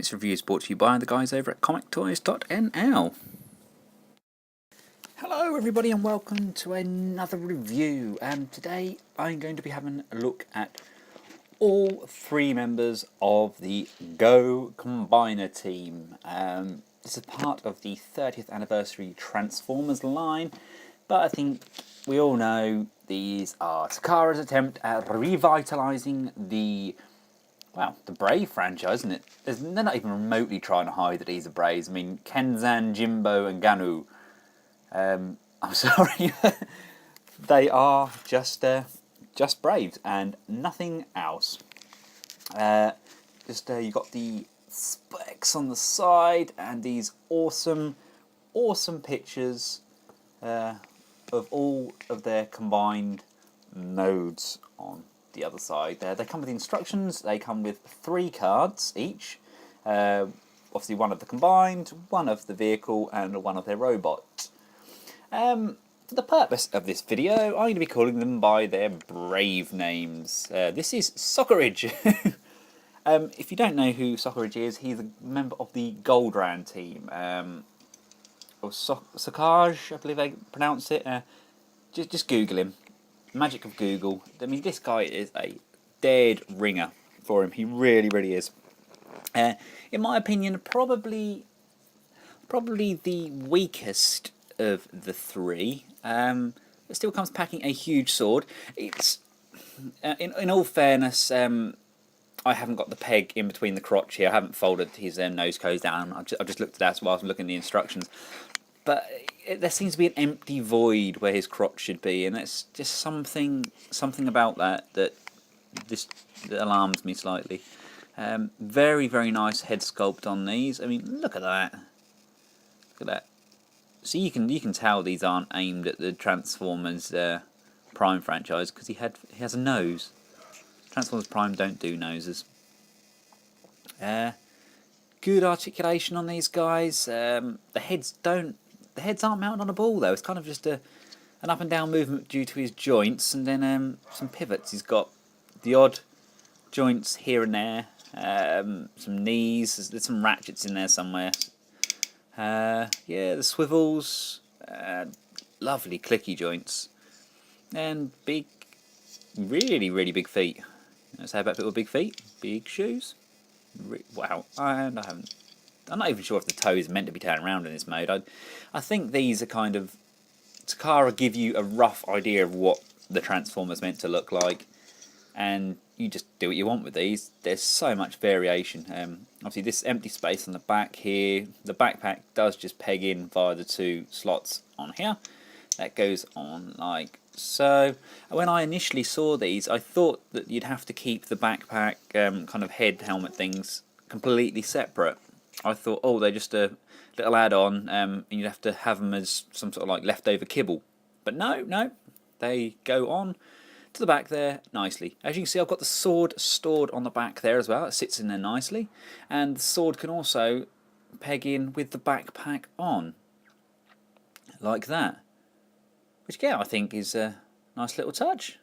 This review is brought to you by the guys over at comictoys.nl. Hello everybody and welcome to another review. Today I'm going to be having a look at all three members of the Go Combiner team. This is part of the 30th anniversary Transformers line, but I think we all know these are Takara's attempt at revitalising the Brave franchise, isn't it? They're not even remotely trying to hide that these are Braves. I mean, Kenzan, Jimbo and Ganu. I'm sorry. They are just Braves and nothing else. You got the specs on the side and these awesome pictures of all of their combined modes on the other side. They come with instructions. They come with 3 cards each. Obviously, one of the combined, one of the vehicle, and one of their robot. For the purpose of this video, I'm going to be calling them by their Brave names. This is Socceridge. If you don't know who Socceridge is, he's a member of the Goldran team. Or Socage, I believe they pronounce it. Just Google him. Magic of Google. I mean, this guy is a dead ringer for him. He really is. In my opinion, probably the weakest of the 3. It still comes packing a huge sword. It's in all fairness, I haven't got the peg in between the crotch here. I haven't folded his nose closed down. I've just looked at that while I was looking at the instructions. But there seems to be an empty void where his crotch should be, and it's just something about that alarms me slightly. Very nice head sculpt on these. I mean, look at that. Look at that. So you can tell these aren't aimed at the Transformers Prime franchise because he has a nose. Transformers Prime don't do noses. Good articulation on these guys. The heads aren't mounted on a ball though. It's kind of just an up and down movement due to his joints, and then some pivots. He's got the odd joints here and there. Some knees. There's some ratchets in there somewhere. The swivels. Lovely clicky joints, and big, really big feet. Let's say about people with big feet, big shoes. Wow, I'm not even sure if the toe is meant to be turned around in this mode. I think these are kind of Takara give you a rough idea of what the Transformers meant to look like, and you just do what you want with these. There's so much variation. Obviously, this empty space on the back here, the backpack does just peg in via the 2 slots on here. That goes on like so. When I initially saw these, I thought that you'd have to keep the backpack kind of head helmet things completely separate. I thought, oh, they're just a little add-on, and you'd have to have them as some sort of like leftover kibble. But no, they go on to the back there nicely. As you can see, I've got the sword stored on the back there as well. It sits in there nicely, and the sword can also peg in with the backpack on, like that. Which again, I think is a nice little touch.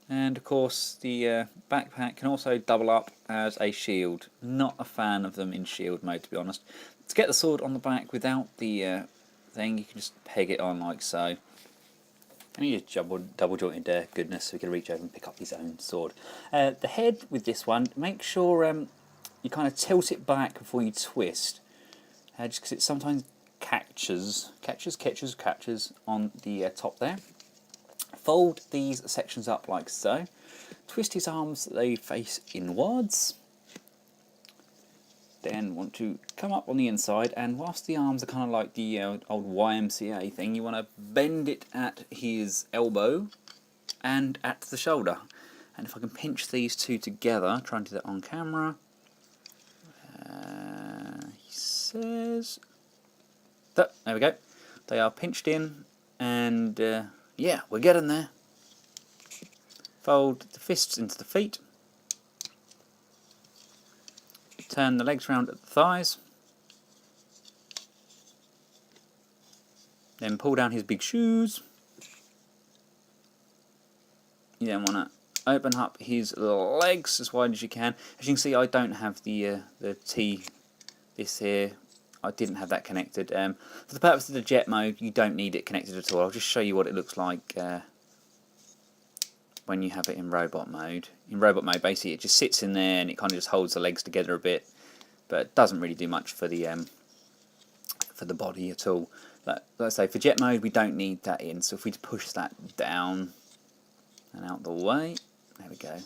And of course, the backpack can also double up as a shield. Not a fan of them in shield mode, to be honest. To get the sword on the back without the thing, you can just peg it on like so. And you just double jointed goodness, so we can reach over and pick up his own sword. The head with this one, make sure you kind of tilt it back before you twist, just because it sometimes catches on the top there. Fold these sections up like so. Twist his arms so they face inwards. Then want to come up on the inside, and whilst the arms are kind of like the old YMCA thing, you want to bend it at his elbow and at the shoulder. And if I can pinch these 2 together, try and do that on camera. He says that, there we go. They are pinched in, and yeah, we're getting there. Fold the fists into the feet. Turn the legs round at the thighs. Then pull down his big shoes. You then want to open up his legs as wide as you can. As you can see, I don't have the T, this here, I didn't have that connected. For the purpose of the jet mode, you don't need it connected at all. I'll just show you what it looks like when you have it in robot mode. In robot mode, basically, it just sits in there and it kind of just holds the legs together a bit, but it doesn't really do much for the body at all. But let's say for jet mode, we don't need that in. So if we push that down and out the way, there we go.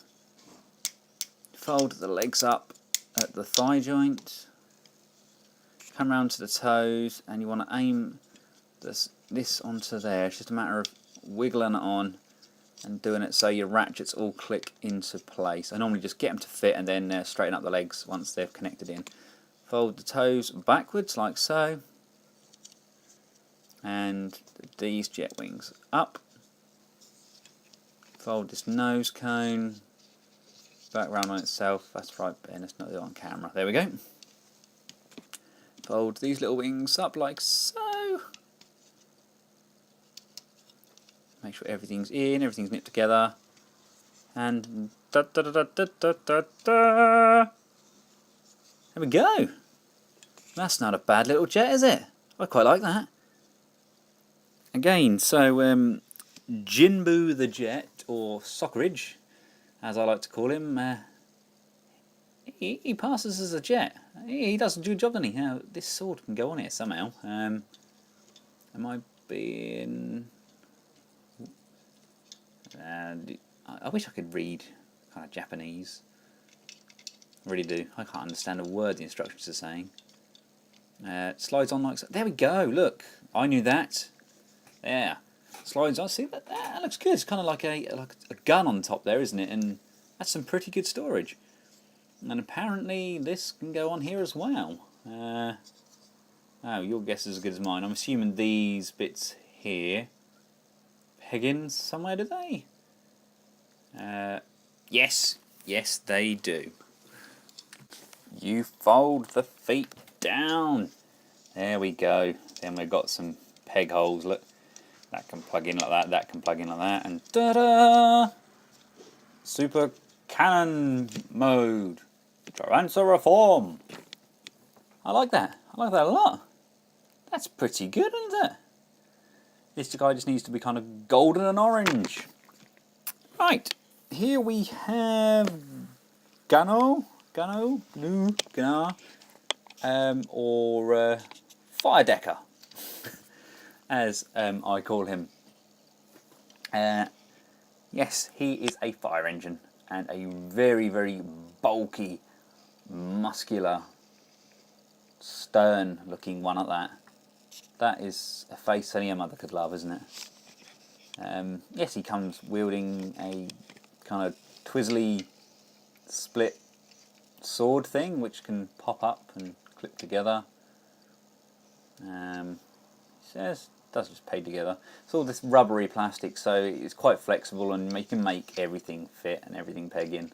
Fold the legs up at the thigh joint. Come round to the toes, and you want to aim this onto there. It's just a matter of wiggling it on and doing it so your ratchets all click into place. I normally just get them to fit and then straighten up the legs once they're connected in. Fold the toes backwards like so, and these jet wings up. Fold this nose cone back round on itself. That's right, Ben, it's not on camera. There we go. Fold these little wings up like so. Make sure everything's in, everything's knit together. And da da da da da da da da. There we go. That's not a bad little jet, is it? I quite like that. Again, so Jinbu the Jet, or Sockeridge, as I like to call him, he passes as a jet. He does a good job, doesn't he? Now, this sword can go on here somehow. Am I being... I wish I could read kind of Japanese. I really do. I can't understand a word the instructions are saying. Slides on like so. There we go, look. I knew that. There. Slides on. See, that looks good. It's kind of like a gun on top there, isn't it? And that's some pretty good storage. And apparently this can go on here as well. Oh, your guess is as good as mine. I'm assuming these bits here peg in somewhere, do they? Yes, they do. You fold the feet down. There we go. Then we've got some peg holes. Look, that can plug in like that. That can plug in like that. And ta-da! Super cannon mode. Transform. I like that. I like that a lot. That's pretty good, isn't it? This guy just needs to be kind of golden and orange. Right, here we have Gano, or Firedecker, as I call him. Yes, he is a fire engine, and a very, very bulky, muscular, stern-looking one at that. That is a face only a mother could love, isn't it? Yes, he comes wielding a kind of twizzly split sword thing, which can pop up and clip together. It says does just peg together. It's all this rubbery plastic, so it's quite flexible, and you can make everything fit and everything peg in.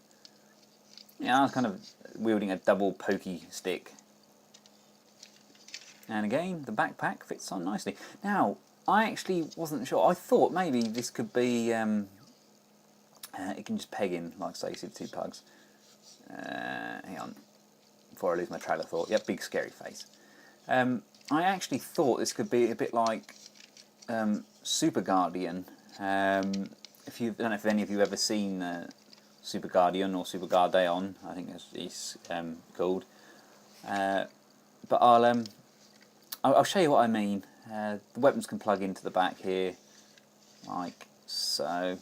Yeah, I was kind of wielding a double pokey stick. And again, the backpack fits on nicely. Now, I actually wasn't sure. I thought maybe this could be... it can just peg in, like say, see the two plugs. Hang on, before I lose my trail of thought. Yep, big scary face. I actually thought this could be a bit like Super Guardian. If you, I don't know if any of you have ever seen Super Guardian or Super Guardian, I think it's called. But I'll show you what I mean. The weapons can plug into the back here, like so.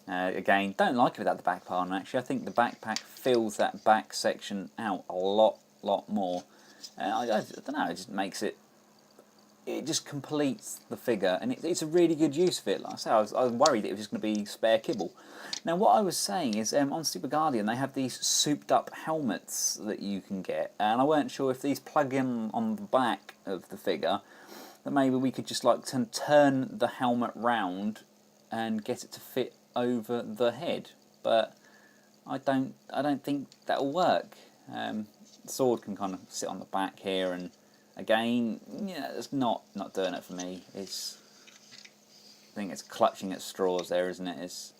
Again, don't like it without the back panel. Actually, I think the backpack fills that back section out a lot more. I don't know. It just makes it. It just completes the figure, and it's a really good use of it. Like I say, I was worried it was just going to be spare kibble. Now, what I was saying is, on Super Guardian, they have these souped-up helmets that you can get, and I weren't sure if these plug in on the back of the figure, that maybe we could just like turn the helmet round and get it to fit over the head. But I don't think that'll work. The sword can kind of sit on the back here, and again, yeah, it's not doing it for me. I think it's clutching at straws there, isn't it?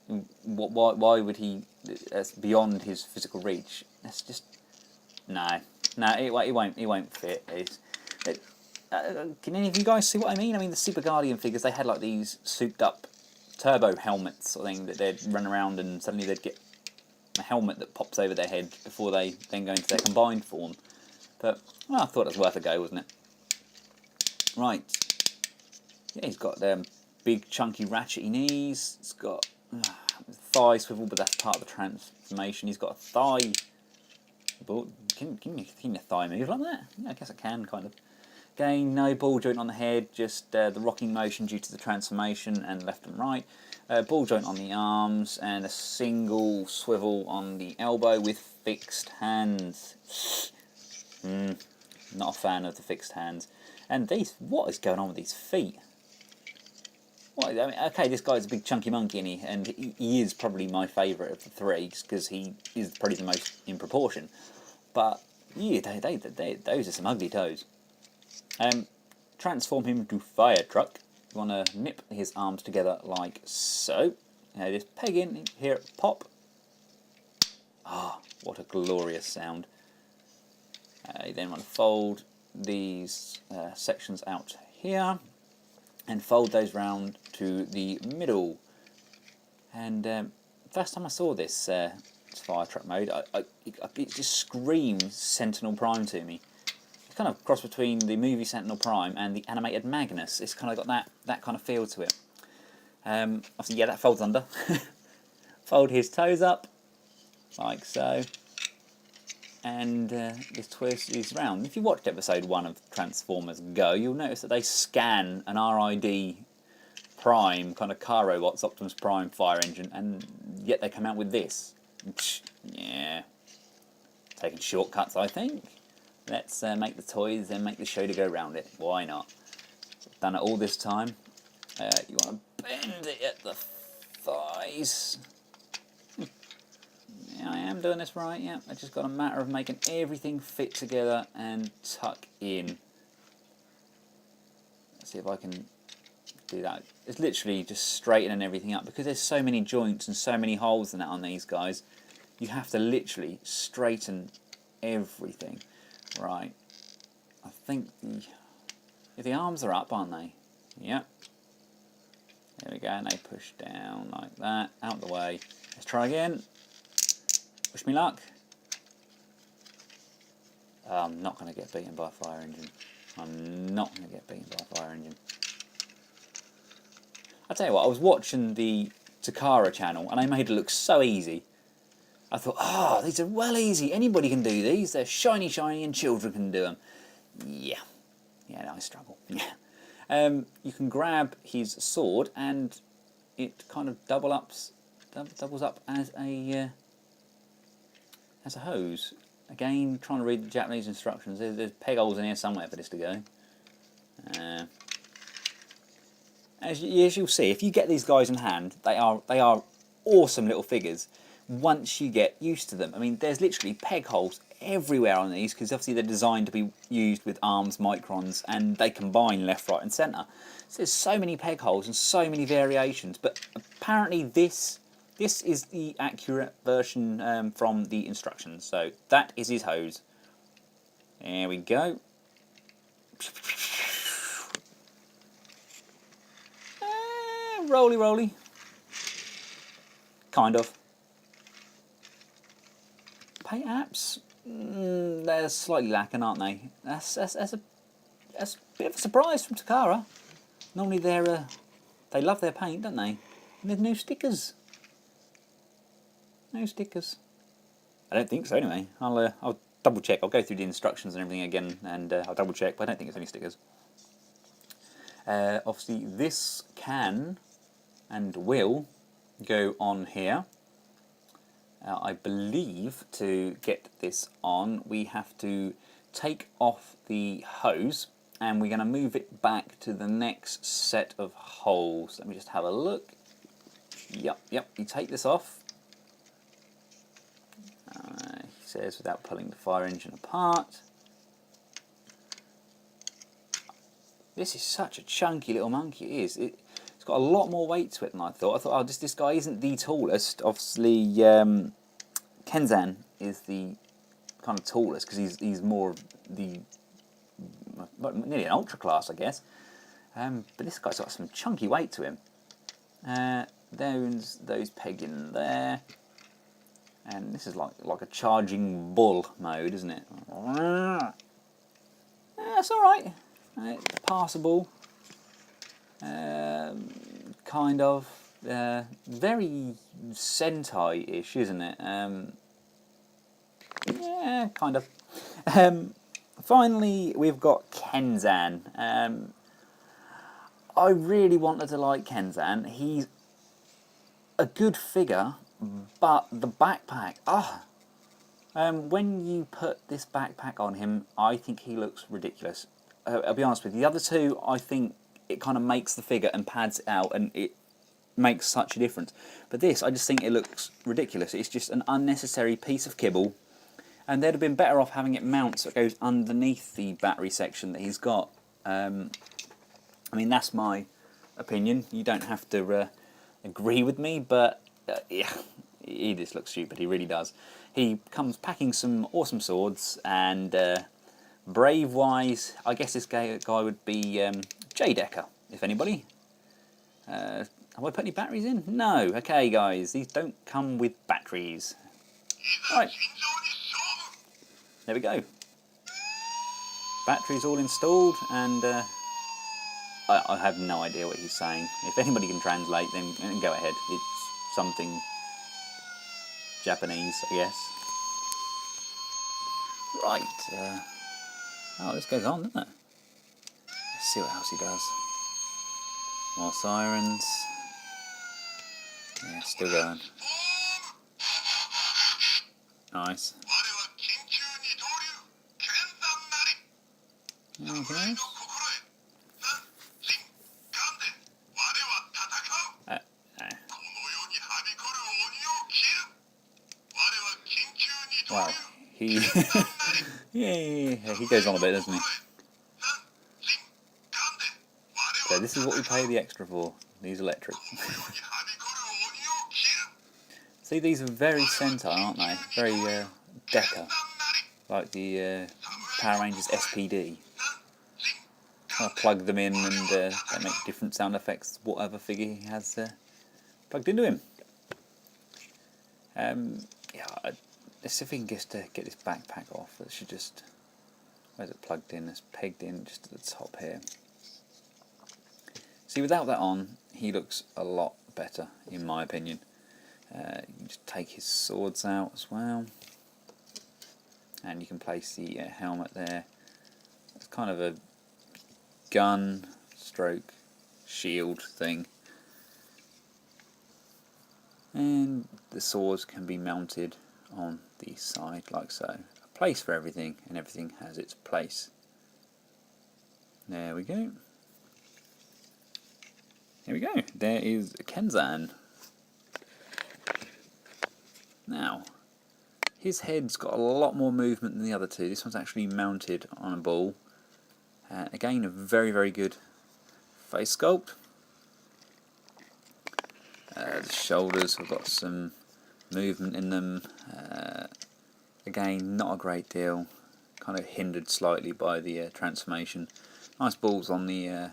Why would he? That's beyond his physical reach. That's just no. It won't fit. Can any of you guys see what I mean? I mean, the Super Guardian figures, they had like these souped up turbo helmets sort of thing that they'd run around and suddenly they'd get a helmet that pops over their head before they then go into their combined form. But well, I thought it was worth a go, wasn't it? Right. Yeah, he's got big chunky ratchety knees. He's got thigh swivel, but that's part of the transformation. He's got a thigh. Can your thigh move like that? Yeah, I guess it can, kind of. Again, no ball joint on the head, just the rocking motion due to the transformation and left and right. Ball joint on the arms and a single swivel on the elbow with fixed hands. Not a fan of the fixed hands. And what is going on with these feet? What, I mean, okay, this guy's a big chunky monkey, and he is probably my favourite of the three because he is probably the most in proportion. But yeah, those are some ugly toes. Transform him to fire truck. You want to nip his arms together like so. Just peg in, hear it pop. Ah, what a glorious sound. You then want to fold these sections out here and fold those round to the middle. And first time I saw this fire truck mode, it just screams Sentinel Prime to me. Kind of cross between the movie Sentinel Prime and the animated Magnus. It's kind of got that kind of feel to it. Obviously, yeah, that folds under. Fold his toes up, like so. And this twist is round. If you watched episode 1 of Transformers Go, you'll notice that they scan an RID Prime, kind of car robots, Optimus Prime fire engine, and yet they come out with this. Yeah. Taking shortcuts, I think. Let's make the toys and make the show to go round it. Why not? Done it all this time. You want to bend it at the thighs. Yeah, I am doing this right, yeah. It's just got a matter of making everything fit together and tuck in. Let's see if I can do that. It's literally just straightening everything up because there's so many joints and so many holes in it on these guys. You have to literally straighten everything. Right, I think the arms are up, aren't they? Yep. There we go, and they push down like that, out the way. Let's try again. Wish me luck. I'm not going to get beaten by a fire engine. I'm not going to get beaten by a fire engine. I tell you what, I was watching the Takara channel, and they made it look so easy. I thought, these are well easy. Anybody can do these. They're shiny, and children can do them. Yeah. Yeah, no, I struggle. Yeah. You can grab his sword, and it kind of doubles up as a hose. Again, trying to read the Japanese instructions. There's peg holes in here somewhere for this to go. As you'll see, if you get these guys in hand, they are awesome little figures. Once you get used to them. I mean, there's literally peg holes everywhere on these because obviously they're designed to be used with arms, microns, and they combine left, right and centre. So there's so many peg holes and so many variations, but apparently this is the accurate version from the instructions. So that is his hose. There we go. Roly. Kind of. Paint apps, they're slightly lacking, aren't they? That's a bit of a surprise from Takara. Normally they love their paint, don't they? And there's no stickers. No stickers. I don't think so. Anyway, I'll double check. I'll go through the instructions and everything again, and I'll double check. But I don't think there's any stickers. Obviously, this can and will go on here. I believe to get this on, we have to take off the hose and we're going to move it back to the next set of holes. Let me just have a look. Yep, you take this off. He says without pulling the fire engine apart. This is such a chunky little monkey, it is. It's got a lot more weight to it than I thought. I thought, oh, this guy isn't the tallest. Obviously, Kenzan is the kind of tallest because he's more of the nearly an ultra class, I guess. But this guy's got some chunky weight to him. Those pegged in there, and this is like a charging bull mode, isn't it? That's all right. It's passable. Kind of very Sentai-ish, isn't it? Yeah, kind of. Finally, we've got Kenzan. I really wanted to like Kenzan. He's a good figure, but the backpack, when you put this backpack on him, I think he looks ridiculous. I'll be honest with you, the other two, I think it kind of makes the figure and pads it out, and it makes such a difference. But this, I just think it looks ridiculous. It's just an unnecessary piece of kibble, and they'd have been better off having it mount so it goes underneath the battery section that he's got. I mean, that's my opinion. You don't have to agree with me, but yeah, he just looks stupid. He really does. He comes packing some awesome swords, and brave-wise, I guess this guy would be J Decker, if anybody. Have I put any batteries in? No. Okay, guys, these don't come with batteries. Right. There we go. Batteries all installed, and I have no idea what he's saying. If anybody can translate, then go ahead. It's something Japanese, I guess. Right. Oh, this goes on, doesn't it? Let's see what else he does. More sirens. Yeah, still going. Nice. Okay. Wow, he yeah, he goes on a bit, doesn't he? So this is what we pay the extra for, these electrics. See, these are very Sentai, aren't they? Very Deca, like the Power Rangers SPD. I'll plug them in, and they make different sound effects, whatever figure he has plugged into him. Yeah, let's see if we can get this backpack off. That should just... Where's it plugged in? It's pegged in just at the top here. See, without that on, he looks a lot better, in my opinion. You can just take his swords out as well. And you can place the helmet there. It's kind of a gun stroke shield thing. And the swords can be mounted on the side like so. A place for everything, and everything has its place. There we go. Here we go. There is Kenzan. Now, his head's got a lot more movement than the other two. This one's actually mounted on a ball. Again, a very, very good face sculpt. The shoulders have got some movement in them. Again, not a great deal. Kind of hindered slightly by the transformation. Nice balls on the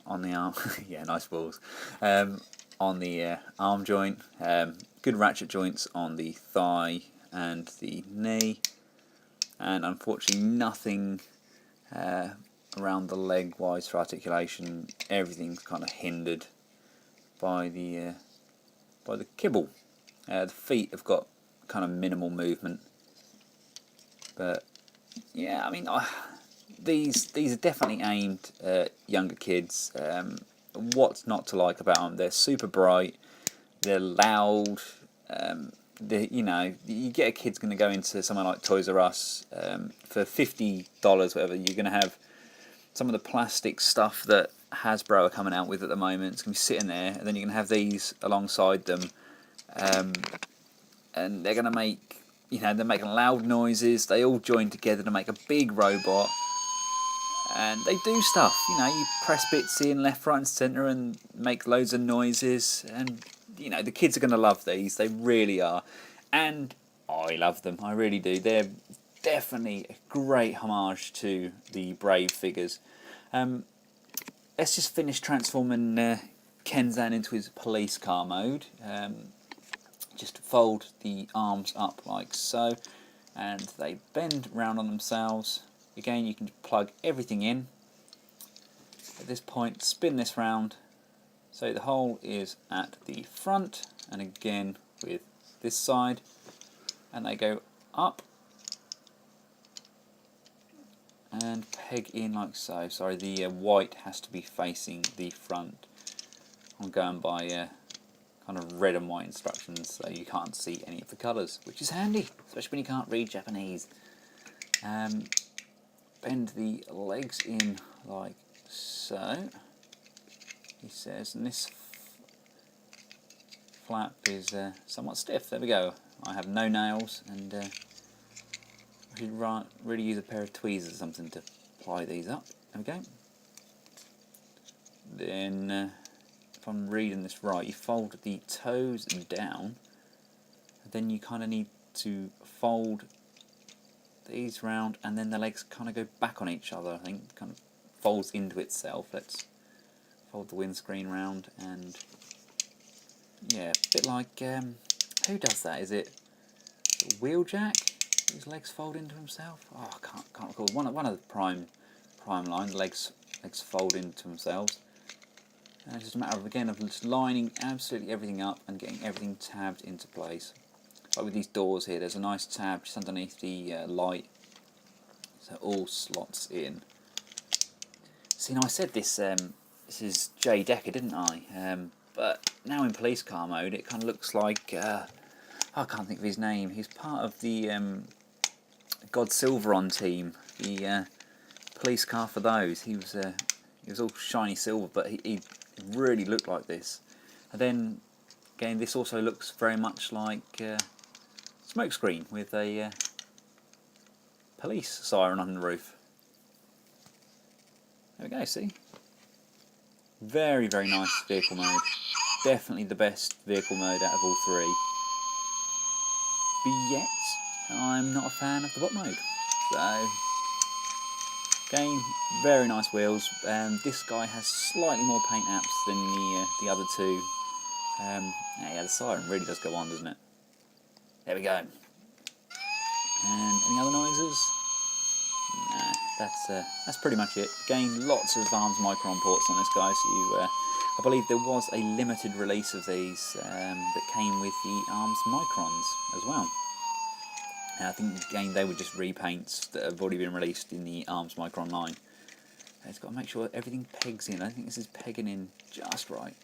arm. Yeah, nice balls. On the arm joint. Good ratchet joints on the thigh and the knee. And unfortunately, nothing around the leg wise for articulation. Everything's kind of hindered by the kibble. The feet have got kind of minimal movement, but yeah, I mean, these are definitely aimed at younger kids. What's not to like about them? They're super bright, they're loud. You get a kid's going to go into somewhere like Toys R Us for $50, whatever. You're going to have some of the plastic stuff that Hasbro are coming out with at the moment. It's going to be sitting there, and then you can have these alongside them, and they're going to make, they're making loud noises. They all join together to make a big robot, and they do stuff. You know, you press bits in left, right, and centre, and make loads of noises. And you know, the kids are going to love these. They really are, and I love them. I really do. They're definitely a great homage to the Brave figures. Let's just finish transforming Kenzan into his police car mode. Just fold the arms up like so, and they bend round on themselves. Again, you can plug everything in. At this point, spin this round so the hole is at the front, and again with this side, and they go up and peg in like so. Sorry, the white has to be facing the front. I'm going by kind of red and white instructions, so you can't see any of the colours, which is handy, especially when you can't read Japanese. Bend the legs in like so, he says, and this flap is somewhat stiff. There we go. I have no nails, and I should really use a pair of tweezers or something to ply these up. There we go. Then, if I'm reading this right, you fold the toes down, and then you kind of need to fold these round, and then the legs kind of go back on each other. I think kind of folds into itself. Let's fold the windscreen round, and yeah, a bit like who does that? Is it Wheeljack? His legs fold into himself. Oh, I can't recall. One of the prime line legs fold into themselves. And it's just a matter of just lining absolutely everything up and getting everything tabbed into place. Like with these doors here, there's a nice tab just underneath the light, so it all slots in. See, now I said this is Jay Decker, didn't I? But now in police car mode, it kind of looks like I can't think of his name. He's part of the God Silveron team, the police car for those. He was all shiny silver, but he really looked like this. And then again, this also looks very much like Smokescreen with a police siren on the roof. There we go, see? Very, very nice vehicle mode. Definitely the best vehicle mode out of all three. But yet, I'm not a fan of the bot mode. So, again, very nice wheels. This guy has slightly more paint apps than the other two. Yeah, the siren really does go on, doesn't it? There we go. And any other noises? Nah, that's pretty much it. Again, lots of ARMS Micron ports on this guy. So I believe there was a limited release of these that came with the ARMS Microns as well. And I think again they were just repaints that have already been released in the ARMS Micron line. It's got to make sure everything pegs in. I think this is pegging in just right.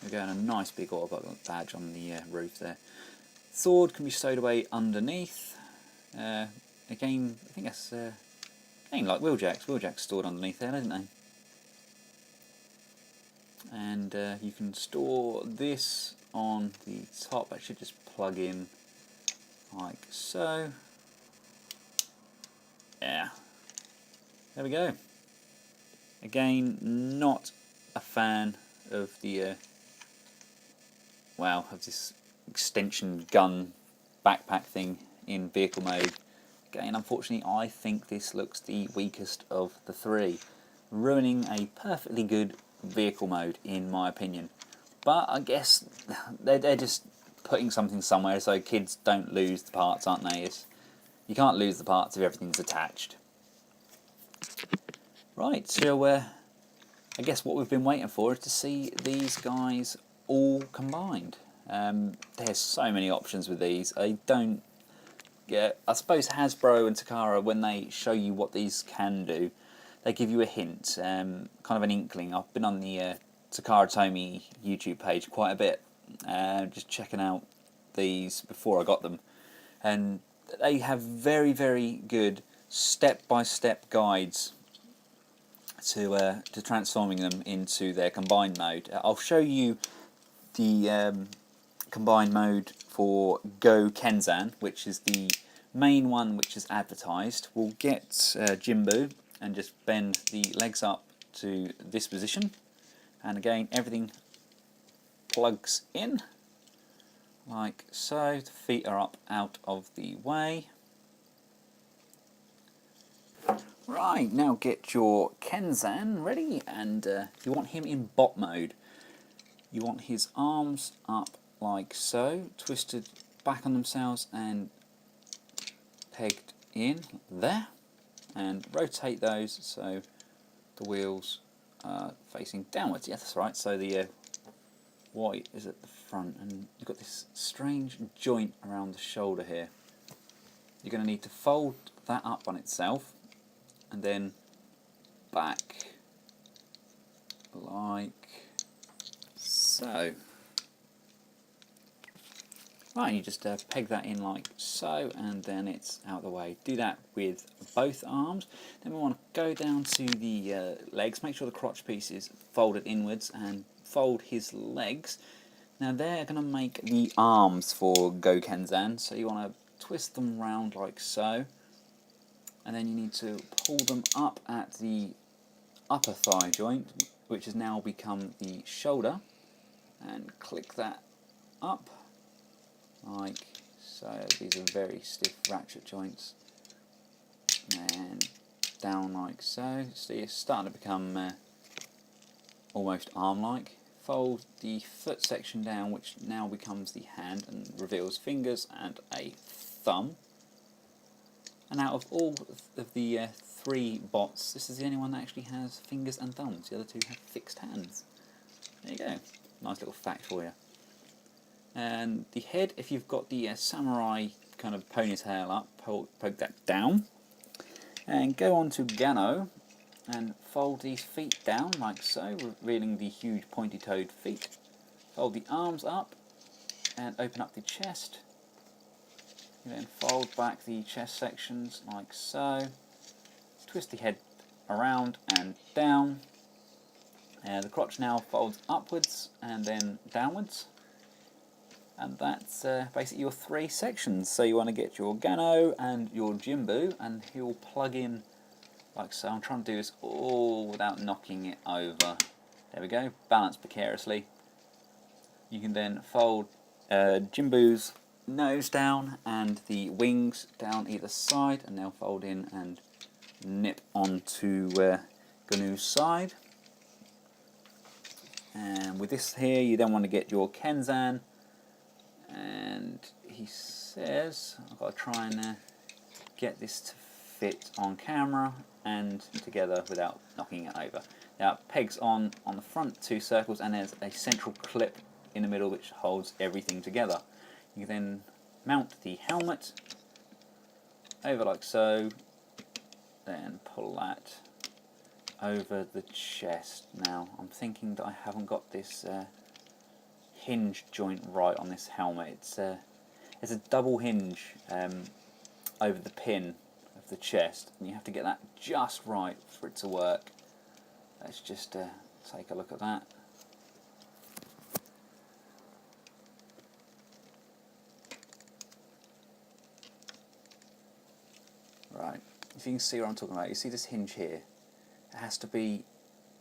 We're going a nice big auto badge on the roof there. Sword can be stowed away underneath. Again, I think that's again like Wheeljack's. Wheeljack's stored underneath there, isn't they? And you can store this on the top. That should just plug in like so. Yeah. There we go. Again, not a fan of the of this extension gun backpack thing in vehicle mode. Again, unfortunately, I think this looks the weakest of the three, ruining a perfectly good vehicle mode in my opinion. But I guess they're just putting something somewhere so kids don't lose the parts, aren't they? You can't lose the parts if everything's attached. Right, so I guess what we've been waiting for is to see these guys all combined. There's so many options with these. I suppose Hasbro and Takara, when they show you what these can do, they give you a hint, kind of an inkling. I've been on the Takara Tomy YouTube page quite a bit, just checking out these before I got them, and they have very, very good step-by-step guides to transforming them into their combined mode. I'll show you the combined mode for Go Kenzan, which is the main one which is advertised. We'll get Jimbo, and just bend the legs up to this position, and again everything plugs in like so. The feet are up out of the way. Right, now get your Kenzan ready, and you want him in bot mode. You want his arms up like so, twisted back on themselves and pegged in there, and rotate those so the wheels are facing downwards. Yes, that's right. So the white is at the front, and you've got this strange joint around the shoulder here. You're going to need to fold that up on itself and then back like so. Right, you just peg that in like so, and then it's out of the way. Do that with both arms. Then we want to go down to the legs, make sure the crotch piece is folded inwards, and fold his legs. Now they're going to make the arms for Go Kenzan, so you want to twist them round like so, and then you need to pull them up at the upper thigh joint, which has now become the shoulder, and click that up like so. These are very stiff ratchet joints, and down like so. So you're starting to become almost arm-like. Fold the foot section down, which now becomes the hand and reveals fingers and a thumb. And out of all of the 3 bots, this is the only one that actually has fingers and thumbs. The other 2 have fixed hands. There you go. Nice little fact for you. And the head, if you've got the samurai kind of ponytail up, poke that down. And go on to Gano and fold these feet down like so, revealing the huge pointy-toed feet. Fold the arms up and open up the chest. You then fold back the chest sections like so. Twist the head around and down. The crotch now folds upwards and then downwards. And that's basically your 3 sections. So you want to get your Gano and your Jimbu, and he'll plug in like so. I'm trying to do this all without knocking it over. There we go, balance precariously. You can then fold Jimbu's nose down and the wings down either side, and they'll fold in and nip onto Ganu's side. And with this here, you then want to get your Kenzan, and he says, I've got to try and get this to fit on camera and together without knocking it over. Now it pegs on the front 2 circles, and there's a central clip in the middle which holds everything together. You can then mount the helmet over like so, then pull that over the chest. Now I'm thinking that I haven't got this hinge joint right on this helmet. It's a double hinge over the pin of the chest, and you have to get that just right for it to work. Let's just take a look at that. Right, if you can see what I'm talking about, you see this hinge here? It has to be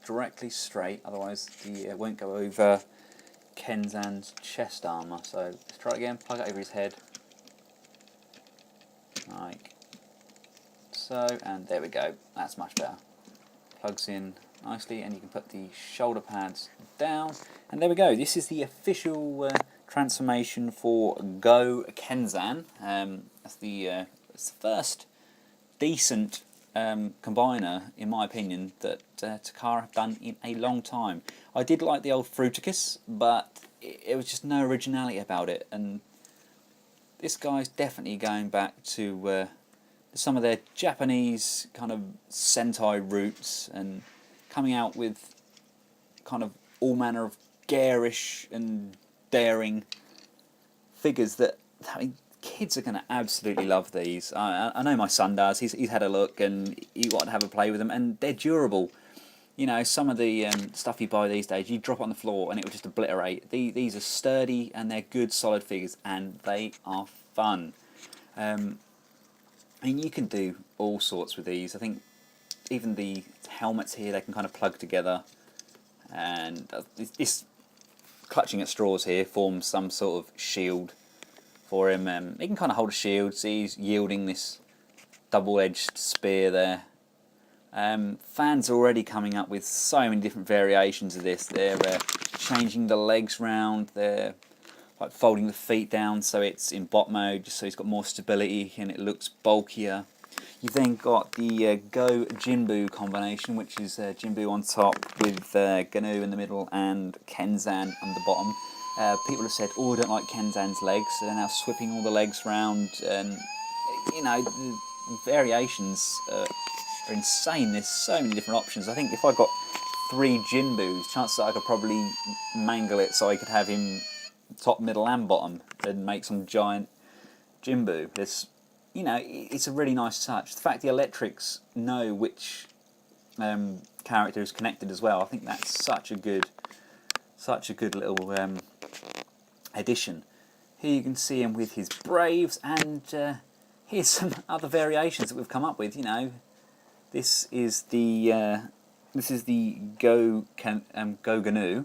directly straight, otherwise the won't go over Kenzan's chest armour. So let's try it again, plug it over his head, like so, and there we go, that's much better. Plugs in nicely, and you can put the shoulder pads down, and there we go. This is the official transformation for Go Kenzan. It's the first decent combiner, in my opinion, that Takara have done in a long time. I did like the old Fruticus, but it was just no originality about it, and this guy's definitely going back to some of their Japanese kind of Sentai roots, and coming out with kind of all manner of garish and daring figures that, I mean, kids are going to absolutely love these. I know my son does. He's had a look, and he wanted to have a play with them, and they're durable. You know, some of the stuff you buy these days, you drop it on the floor and it will just obliterate. These are sturdy, and they're good, solid figures, and they are fun. I mean, you can do all sorts with these. I think even the helmets here, they can kind of plug together, and this clutching at straws here forms some sort of shield for him. He can kind of hold a shield, so he's yielding this double-edged spear there. Fans are already coming up with so many different variations of this. They're changing the legs round, they're like folding the feet down so it's in bot mode, just so it's got more stability and it looks bulkier. You've then got the Go Jinbu combination, which is Jinbu on top with Gnu in the middle and Kenzan on the bottom. People have said, oh, I don't like Kenzan's legs, so they're now swapping all the legs round, and you know, the variations are insane. There's so many different options. I think if I got 3 Jinbus, chances are I could probably mangle it so I could have him top, middle and bottom and make some giant Jinbu. There's, you know, it's a really nice touch. The fact the electrics know which character is connected as well, I think that's such a good little addition. Here you can see him with his Braves, and here's some other variations that we've come up with. You know, this is the Go Gnu.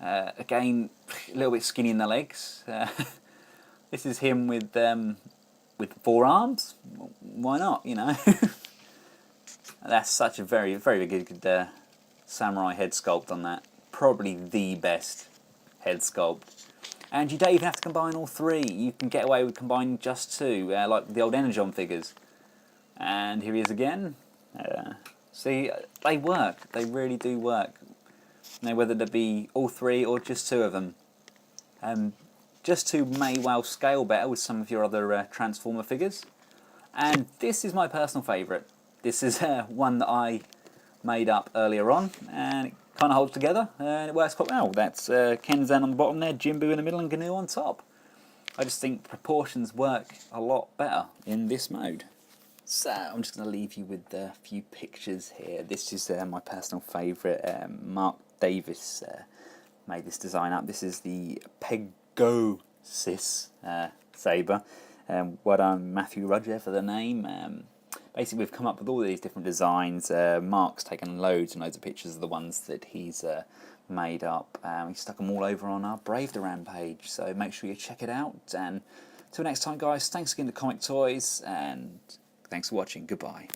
Again, a little bit skinny in the legs. This is him with 4 arms. Why not? You know, that's such a very good samurai head sculpt on that. Probably the best head sculpt. And you don't even have to combine all 3. You can get away with combining just 2, like the old Energon figures. And here he is again. See, they work. They really do work. You know, whether there be all 3 or just 2 of them. Just 2 may well scale better with some of your other Transformer figures. And this is my personal favourite. This is one that I made up earlier on, and it kind of holds together, and it works quite well. That's Kenzan on the bottom there, Jinbu in the middle, and Gnu on top. I just think proportions work a lot better in this mode. So I'm just going to leave you with a few pictures here. This is my personal favourite. Mark Davis made this design up. This is the Pegasus sabre. Well done, Matthew Roger, for the name. Basically, we've come up with all these different designs. Mark's taken loads and loads of pictures of the ones that he's made up. We stuck them all over on our Brave the Ram page, so make sure you check it out. And until next time, guys, thanks again to Comic Toys, and thanks for watching. Goodbye.